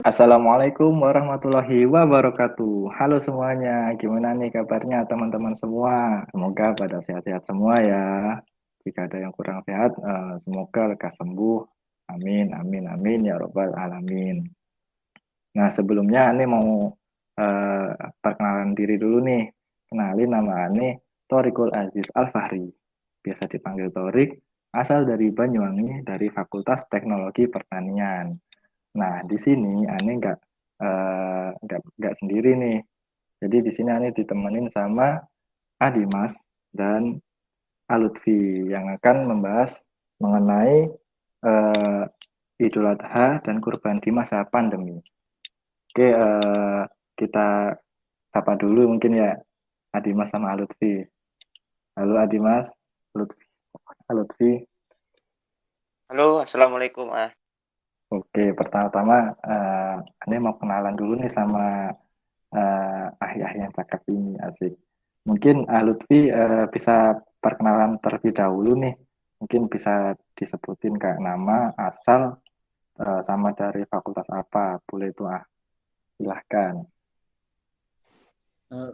Assalamualaikum warahmatullahi wabarakatuh. Halo semuanya, gimana nih kabarnya teman-teman semua? Semoga pada sehat-sehat semua ya. Jika ada yang kurang sehat, semoga lekas sembuh. Amin, amin, amin ya robbal alamin. Nah sebelumnya Ani mau eh, perkenalan diri dulu nih. Kenalin nama Ani Thoriqul Aziz Al-Fahri. Biasa dipanggil Thorik, asal dari Banyuwangi dari Fakultas Teknologi Pertanian. Nah, di sini Ani nggak sendiri nih. Jadi di sini Ani ditemenin sama Adimas dan Alutfi yang akan membahas mengenai eh, Idul Adha dan kurban di masa pandemi. Oke, kita sapa dulu mungkin ya Adimas sama Alutfi. Halo Adimas, Lutfi, Alutfi. Halo, assalamualaikum. Oke, pertama-tama Ani mau kenalan dulu nih sama ahli-ahli yang cakep ini asik. Mungkin Lutfi bisa perkenalan terlebih dahulu nih. Mungkin bisa disebutin kayak nama, asal, sama dari fakultas apa. Boleh itu silahkan.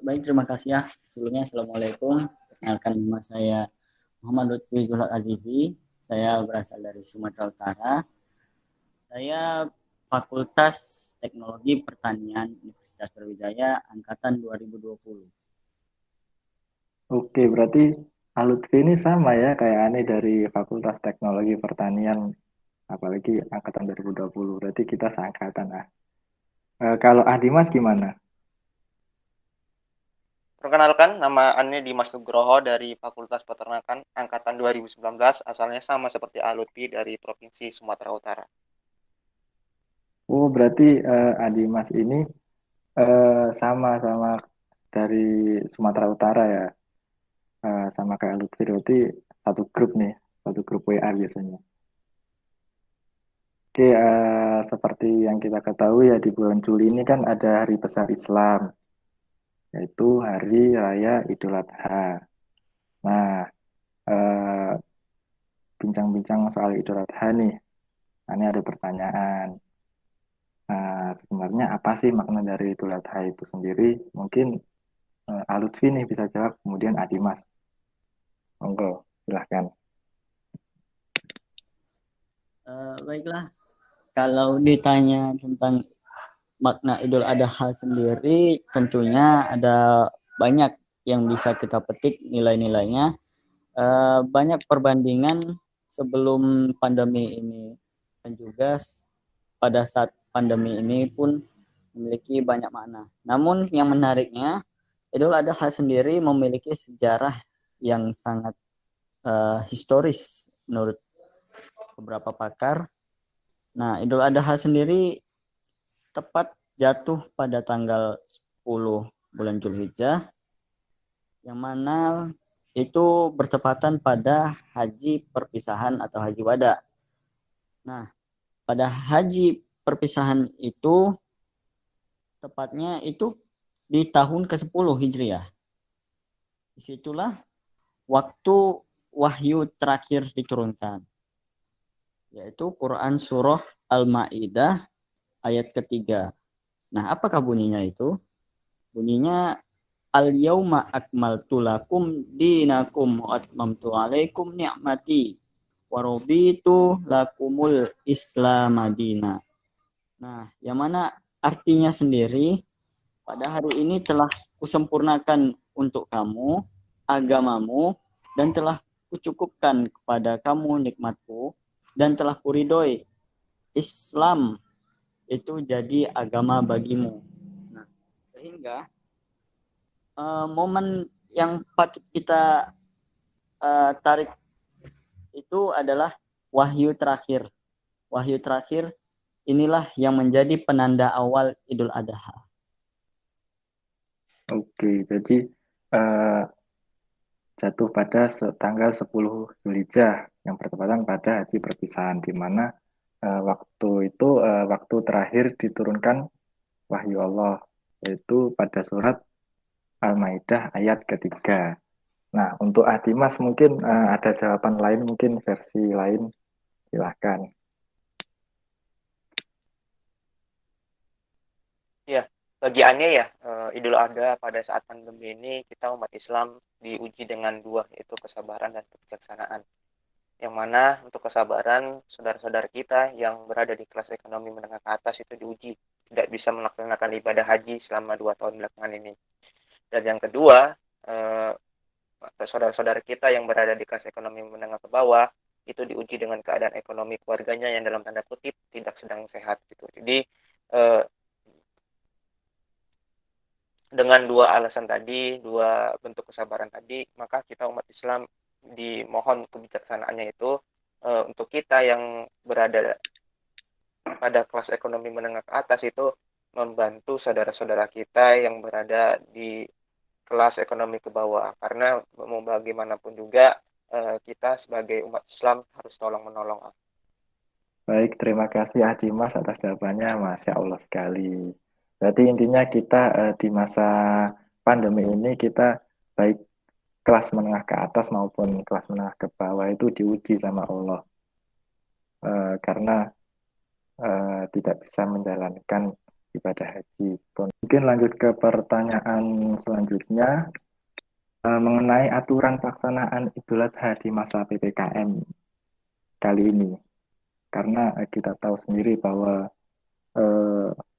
Baik, terima kasih ya. Sebelumnya, Assalamualaikum. Perkenalkan nama saya Muhammad Lutfi Zulhad Azizi. Saya berasal dari Sumatera Utara. Saya Fakultas Teknologi Pertanian Universitas Brawijaya Angkatan 2020. Oke, berarti Lutfi ini sama ya kayak aneh dari Fakultas Teknologi Pertanian, apalagi angkatan 2020. Berarti kita seangkatan ah. Kalau Dimas gimana? Perkenalkan, nama Ani Dimas Nugroho dari Fakultas Peternakan Angkatan 2019, asalnya sama seperti Alutfi dari Provinsi Sumatera Utara. Oh, berarti Dimas ini sama-sama dari Sumatera Utara ya, sama kayak Lutfi berarti satu grup nih, satu grup WA biasanya. Oke, seperti yang kita ketahui ya di bulan Juli ini kan ada hari besar Islam, yaitu Hari Raya Idul Adha. Nah, eh, bincang-bincang soal Idul Adha nih, ini ada pertanyaan. Sebenarnya apa sih makna dari Idul Adha itu sendiri? Mungkin Lutfi nih bisa jawab, kemudian Adimas. Monggo, silahkan. Baiklah, kalau ditanya tentang makna Idul Adha sendiri, tentunya ada banyak yang bisa kita petik nilai-nilainya. Banyak perbandingan sebelum pandemi ini dan juga pada saat pandemi ini pun memiliki banyak makna. Namun yang menariknya, Idul Adha sendiri memiliki sejarah yang sangat historis menurut beberapa pakar. Nah, Idul Adha sendiri tepat jatuh pada tanggal 10 bulan Zulhijjah, yang mana itu bertepatan pada haji perpisahan atau haji wada. Nah, pada haji perpisahan itu tepatnya itu di tahun ke-10 Hijriah. Disitulah waktu wahyu terakhir diturunkan, yaitu Quran Surah Al-Ma'idah ayat ketiga. Nah, apakah bunyinya itu? Bunyinya Al-yauma akmaltu lakum dinakum wa atmamtu alaikum ni'mati wa raditu lakumul Islam madina. Nah, yang mana artinya sendiri, pada hari ini telah kusempurnakan untuk kamu agamamu dan telah kucukupkan kepada kamu nikmatku dan telah kuridhoi Islam itu jadi agama bagimu. Nah, sehingga momen yang patut kita tarik itu adalah wahyu terakhir. Wahyu terakhir inilah yang menjadi penanda awal Idul Adha. Oke, jadi eh, jatuh pada tanggal 10 Zulhijjah yang bertepatan pada haji perpisahan, di mana waktu itu waktu terakhir diturunkan wahyu Allah, yaitu pada surat Al-Maidah ayat ketiga. Nah, untuk Dimas mungkin ada jawaban lain, mungkin versi lain, silahkan. bagi Ania ya, Idul Adha pada saat pandemi ini kita umat Islam diuji dengan dua, yaitu kesabaran dan kebijaksanaan. Yang mana untuk kesabaran saudara-saudara kita yang berada di kelas ekonomi menengah ke atas itu diuji tidak bisa melaksanakan ibadah haji selama 2 tahun belakangan ini. Dan yang kedua, saudara-saudara kita yang berada di kelas ekonomi menengah ke bawah itu diuji dengan keadaan ekonomi keluarganya yang dalam tanda kutip tidak sedang sehat gitu. Jadi dengan dua alasan tadi, dua bentuk kesabaran tadi, maka kita umat Islam dimohon kebijaksanaannya itu untuk kita yang berada pada kelas ekonomi menengah ke atas itu membantu saudara-saudara kita yang berada di kelas ekonomi ke bawah, karena mau bagaimanapun juga kita sebagai umat Islam harus tolong menolong. Baik, terima kasih Dimas atas jawabannya, Masya Allah sekali. Berarti intinya kita di masa pandemi ini kita baik kelas menengah ke atas maupun kelas menengah ke bawah itu diuji sama Allah. Karena tidak bisa menjalankan ibadah haji. Mungkin lanjut ke pertanyaan selanjutnya mengenai aturan pelaksanaan Idul Adha di masa PPKM kali ini. Karena kita tahu sendiri bahwa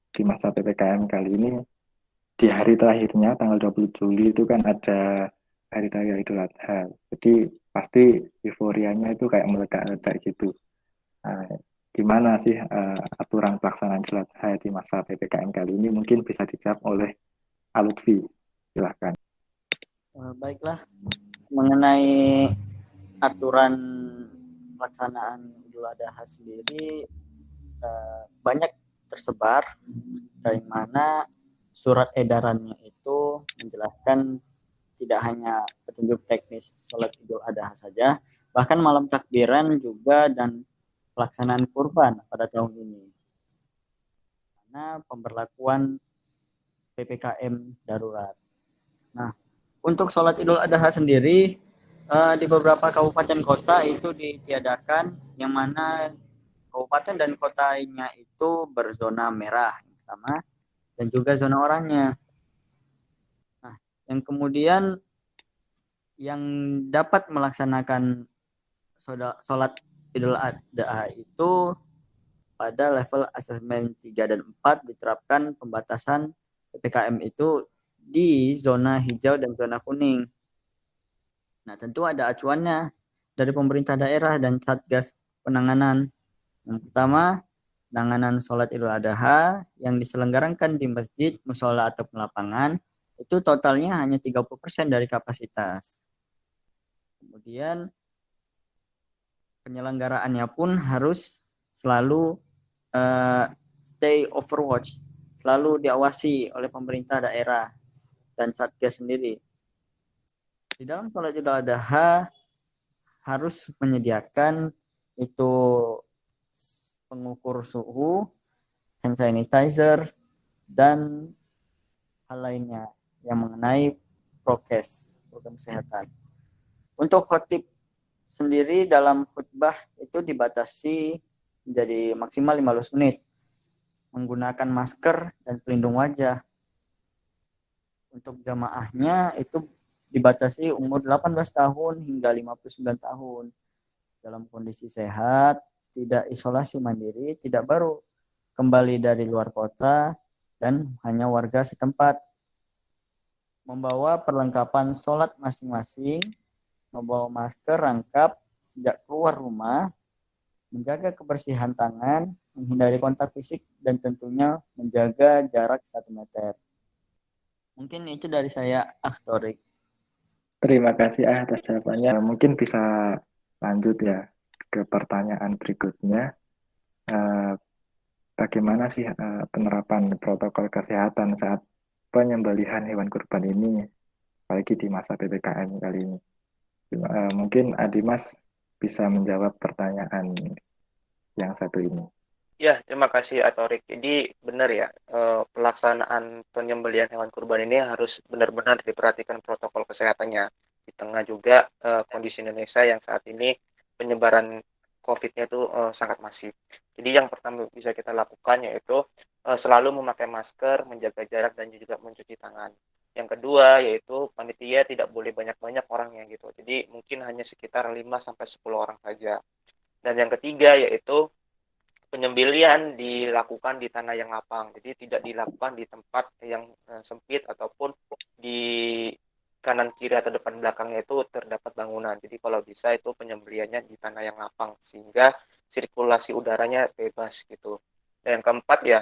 di masa PPKM kali ini di hari terakhirnya tanggal 20 Juli itu kan ada hari raya Idul Adha. Jadi pasti euforianya itu kayak meledak-ledak gitu. Nah, gimana sih aturan pelaksanaan Idul Adha di masa PPKM kali ini? Mungkin bisa dijawab oleh Alutfi. Silahkan. Baiklah, mengenai aturan pelaksanaan Idul Adha sendiri banyak tersebar, dari mana surat edarannya itu menjelaskan tidak hanya petunjuk teknis sholat Idul Adha saja, bahkan malam takbiran juga dan pelaksanaan kurban pada tahun ini. Karena pemberlakuan PPKM darurat. Nah, untuk sholat Idul Adha sendiri di beberapa kabupaten kota itu ditiadakan, yang mana kabupaten dan kotanya itu berzona merah yang pertama dan juga zona oranye. Nah, yang kemudian yang dapat melaksanakan sholat Idul Adha itu pada level asesmen 3 dan 4 diterapkan pembatasan PPKM itu di zona hijau dan zona kuning. Nah, tentu ada acuannya dari pemerintah daerah dan Satgas penanganan. Yang pertama, penanganan sholat Idul Adha yang diselenggarakan di masjid, musola atau lapangan itu totalnya hanya 30% dari kapasitas. Kemudian penyelenggaraannya pun harus selalu stay overwatch, selalu diawasi oleh pemerintah daerah dan Satgas sendiri. Di dalam sholat Idul Adha harus menyediakan itu pengukur suhu, hand sanitizer, dan hal lainnya yang mengenai prokes, program kesehatan. Untuk khotib sendiri dalam khutbah itu dibatasi menjadi maksimal 15 menit, menggunakan masker dan pelindung wajah. Untuk jamaahnya itu dibatasi umur 18 tahun hingga 59 tahun. Dalam kondisi sehat, tidak isolasi mandiri, tidak baru kembali dari luar kota, dan hanya warga setempat. Membawa perlengkapan sholat masing-masing, membawa masker rangkap sejak keluar rumah, menjaga kebersihan tangan, menghindari kontak fisik, dan tentunya menjaga jarak 1 meter. Mungkin itu dari saya, Torik. Terima kasih atas jawabannya. Mungkin bisa lanjut ya ke pertanyaan berikutnya. Bagaimana sih penerapan protokol kesehatan saat penyembelihan hewan kurban ini, apalagi di masa PPKM kali ini? Mungkin Dimas bisa menjawab pertanyaan yang satu ini. Ya, terima kasih Atorik. Jadi benar ya, pelaksanaan penyembelihan hewan kurban ini harus benar-benar diperhatikan protokol kesehatannya. Di tengah juga kondisi Indonesia yang saat ini penyebaran COVID-nya itu sangat masif. Jadi yang pertama bisa kita lakukan yaitu selalu memakai masker, menjaga jarak, dan juga mencuci tangan. Yang kedua yaitu panitia tidak boleh banyak-banyak orangnya gitu. Jadi mungkin hanya sekitar 5-10 orang saja. Dan yang ketiga yaitu penyembelihan dilakukan di tanah yang lapang. Jadi tidak dilakukan di tempat yang sempit ataupun di kanan kiri atau depan belakangnya itu terdapat bangunan. Jadi kalau bisa itu penyembelihannya di tanah yang lapang sehingga sirkulasi udaranya bebas gitu. Dan yang keempat ya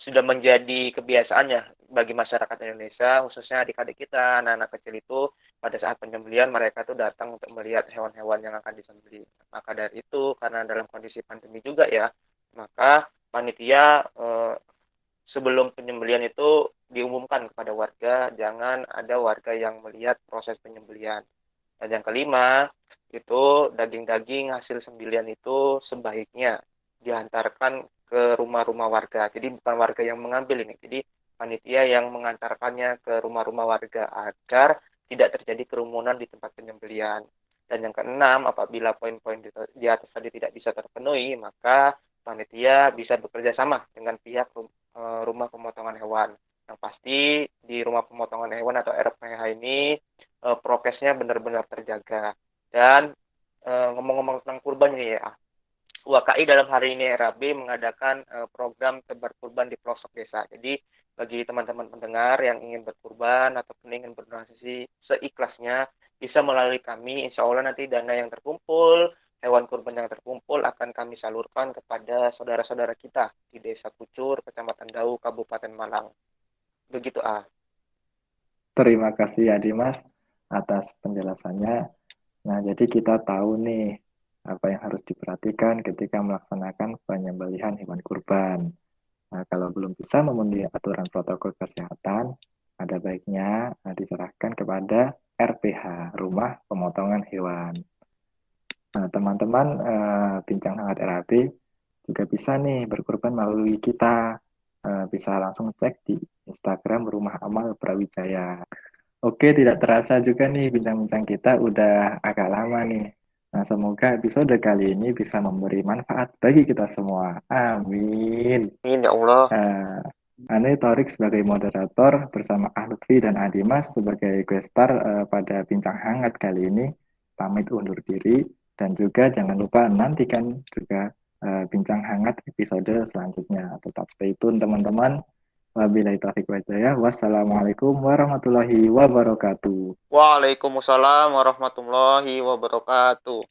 sudah menjadi kebiasaan ya bagi masyarakat Indonesia, khususnya adik-adik kita, anak-anak kecil itu pada saat penyembelihan mereka tuh datang untuk melihat hewan-hewan yang akan disembelih. Maka dari itu karena dalam kondisi pandemi juga ya, maka panitia sebelum penyembelihan itu diumumkan kepada warga, jangan ada warga yang melihat proses penyembelihan. Dan yang kelima, itu daging-daging hasil sembelihan itu sebaiknya diantarkan ke rumah-rumah warga. Jadi bukan warga yang mengambil ini, jadi panitia yang mengantarkannya ke rumah-rumah warga agar tidak terjadi kerumunan di tempat penyembelihan. Dan yang keenam, apabila poin-poin di atas tadi tidak bisa terpenuhi, maka panitia bisa bekerja sama dengan pihak rumah pemotongan hewan. Yang pasti di rumah pemotongan hewan atau RPH ini prokesnya benar-benar terjaga. Dan ngomong-ngomong tentang kurban ini ya, UAKI dalam hari ini RAB mengadakan program tebar kurban di pelosok desa. Jadi bagi teman-teman pendengar yang ingin berkurban ataupun ingin berdonasi seikhlasnya bisa melalui kami. Insya Allah nanti dana yang terkumpul, hewan kurban yang terkumpul akan kami salurkan kepada saudara-saudara kita di Desa Kucur, Kecamatan Dau, Kabupaten Malang. Begitu Terima kasih ya Dimas atas penjelasannya. Nah, jadi kita tahu nih apa yang harus diperhatikan ketika melaksanakan penyembelihan hewan kurban. Nah, kalau belum bisa memenuhi aturan protokol kesehatan, ada baiknya diserahkan kepada RPH, Rumah Pemotongan Hewan. Nah, teman-teman, Bincang Hangat RAB juga bisa nih berkurban melalui kita. Bisa langsung cek di Instagram Rumah Amal Brawijaya. Oke, tidak terasa juga nih bincang-bincang kita udah agak lama nih. Nah, semoga episode kali ini bisa memberi manfaat bagi kita semua. Amin. Amin ya Allah. Ane Torik sebagai moderator bersama Lutfi dan Adimas sebagai guest star pada Bincang Hangat kali ini. Pamit undur diri dan juga jangan lupa nantikan juga Bincang Hangat episode selanjutnya. Tetap stay tune teman-teman. Wabillahi taufiq wal hidayah. Wassalamualaikum warahmatullahi wabarakatuh. Waalaikumsalam warahmatullahi wabarakatuh.